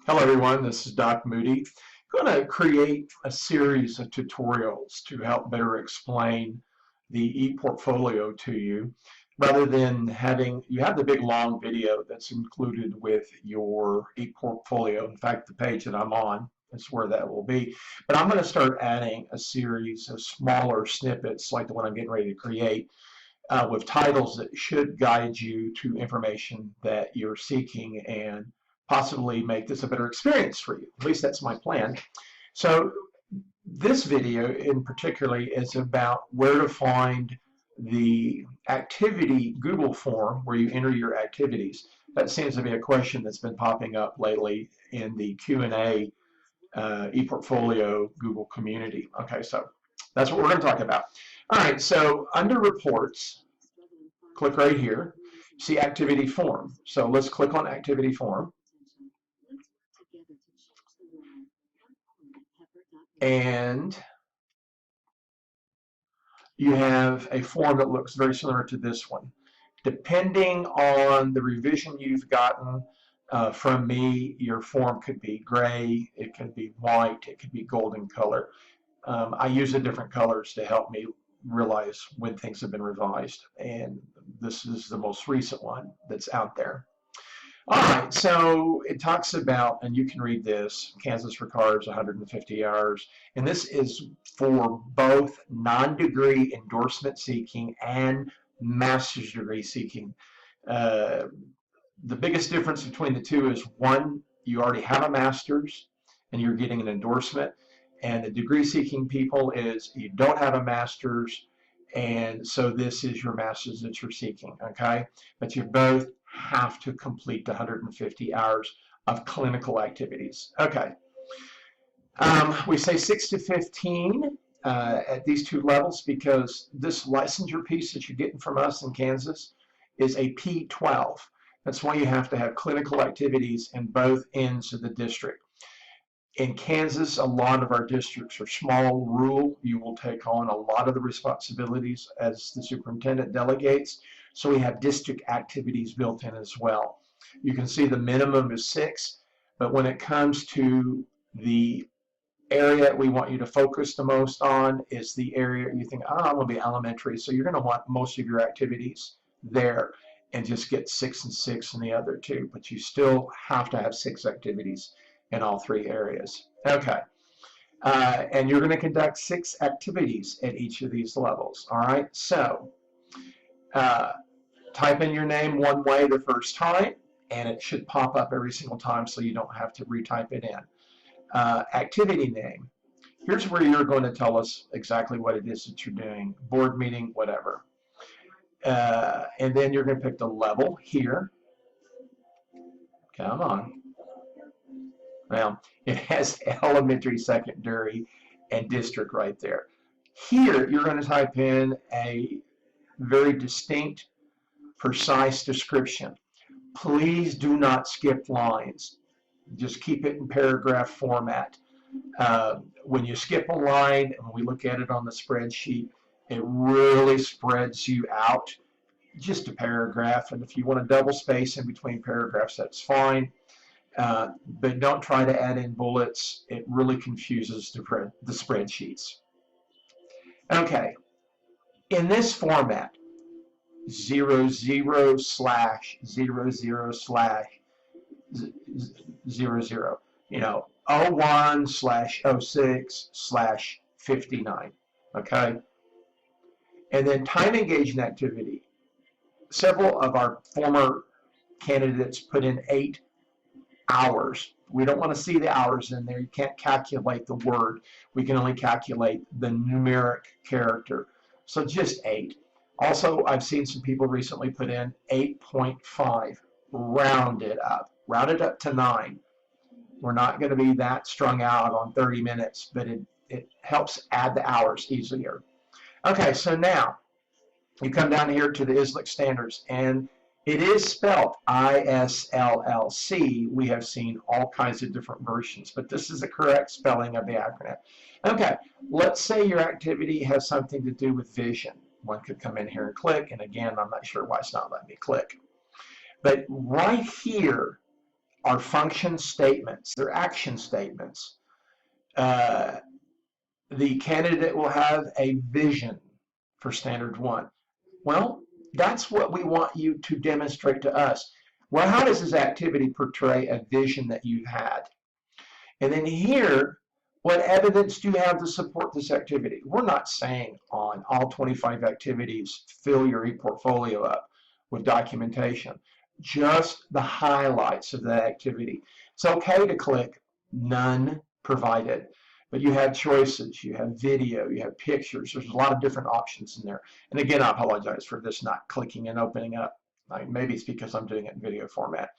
Hello everyone, this is Doc Moody. I'm going to create a series of tutorials to help better explain the ePortfolio to you rather than having, you have the big long video that's included with your ePortfolio. In fact, the page that I'm on is where that will be. But I'm going to start adding a series of smaller snippets like the one I'm getting ready to create with titles that should guide you to information that you're seeking and possibly make this a better experience for you. At least that's my plan. So this video in particularly is about where to find the activity Google form where you enter your activities. That seems to be a question that's been popping up lately in the Q&A ePortfolio Google community. Okay, so that's what we're going to talk about. All right, so under reports, click right here. See activity form. So let's click on activity form. And you have a form that looks very similar to this one. Depending on the revision you've gotten from me, your form could be gray, it could be white, it could be golden color. I use the different colors to help me realize when things have been revised, and this is the most recent one that's out there. All right, so it talks about, and you can read this, Kansas requires 150 hours, and this is for both non-degree endorsement seeking and master's degree seeking. Uh, the biggest difference between the two is one, you already have a master's and you're getting an endorsement, and the degree seeking people is you don't have a master's, and so this is your master's that you're seeking, okay? But you both have to complete the 150 hours of clinical activities. Okay. We say 6 to 15 at these two levels because this licensure piece that you're getting from us in Kansas is a P12. That's why you have to have clinical activities in both ends of the district. In Kansas, a lot of our districts are small, rural. You will take on a lot of the responsibilities as the superintendent delegates. So we have district activities built in as well. You can see the minimum is 6, but when it comes to the area we want you to focus the most on is the area you think, oh, I'm going to be elementary. So you're going to want most of your activities there and just get 6 and 6 in the other two. But you still have to have 6 activities in all 3 areas. Okay. And you're going to conduct 6 activities at each of these levels. All right. So type in your name one way the first time, and it should pop up every single time so you don't have to retype it in. Activity name. Here's where you're going to tell us exactly what it is that you're doing, board meeting, whatever. And then you're going to pick the level here. Come on. Well, it has elementary, secondary, and district right there. Here, you're going to type in a very distinct, precise description. Please do not skip lines. Just keep it in paragraph format. When you skip a line, and when we look at it on the spreadsheet, it really spreads you out. Just a paragraph, and if you want to double space in between paragraphs, that's fine. But don't try to add in bullets. It really confuses the spreadsheets. Okay, in this format, 00 slash 00 slash 00, you know, 01 slash 06 slash 59, okay? And then time engaged activity. Several of our former candidates put in 8 hours. We don't want to see the hours in there. You can't calculate the word. We can only calculate the numeric character. So just 8. Also, I've seen some people recently put in 8.5. Round it up. Round it up to 9. We're not going to be that strung out on 30 minutes, but it helps add the hours easier. Okay, so now you come down here to the ISLC standards, and it is spelled ISLLC. We have seen all kinds of different versions, but this is the correct spelling of the acronym. Okay, let's say your activity has something to do with vision. One could come in here and click, and again, I'm not sure why it's not letting me click. But right here, are function statements. They're action statements. Uh, the candidate will have a vision for standard one. Well, that's what we want you to demonstrate to us. Well, how does this activity portray a vision that you've had? And then here, what evidence do you have to support this activity? We're not saying on all 25 activities, fill your ePortfolio up with documentation. Just the highlights of that activity. It's okay to click none provided, but you have choices, you have video, you have pictures. There's a lot of different options in there. And again, I apologize for this not clicking and opening up. Maybe it's because I'm doing it in video format.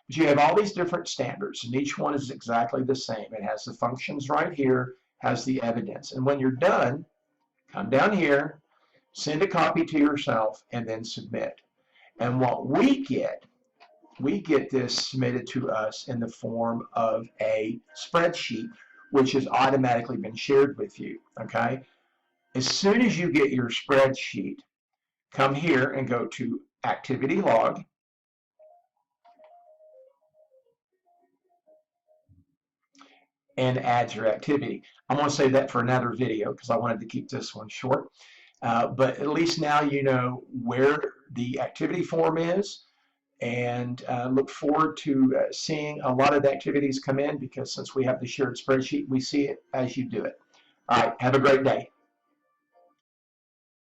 But you have all these different standards, and each one is exactly the same. It has the functions right here, has the evidence. And when you're done, come down here, send a copy to yourself, and then submit. And what we get this submitted to us in the form of a spreadsheet, which has automatically been shared with you, okay? As soon as you get your spreadsheet, come here and go to Activity Log, and add your activity. I'm going to save that for another video because I wanted to keep this one short. But at least now you know where the activity form is, and look forward to seeing a lot of the activities come in, because since we have the shared spreadsheet, we see it as you do it. All right, have a great day.